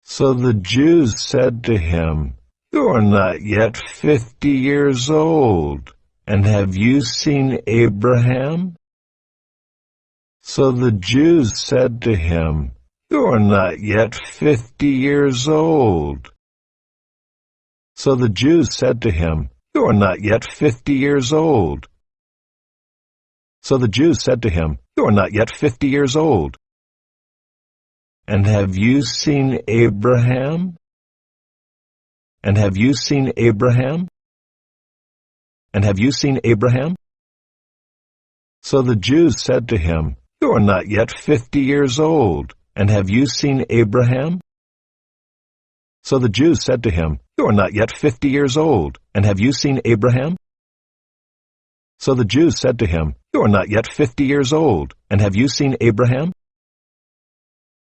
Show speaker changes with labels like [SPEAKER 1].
[SPEAKER 1] So the Jews said to him, "You are not yet 50 years old, and have you seen Abraham?" So the Jews said to him, "You are not yet 50 years old." So the Jews said to him, "You are not yet 50 years old." So the Jews said to him, "You are not yet 50 years old. And have you seen Abraham? And have you seen Abraham? And have you seen Abraham?" So the Jews said to him, "You are not yet 50 years old, and have you seen Abraham?" So the Jews said to him, "You are not yet 50 years old, and have you seen Abraham?" So the Jews said to him, "You are not yet 50 years old, and have you seen Abraham?"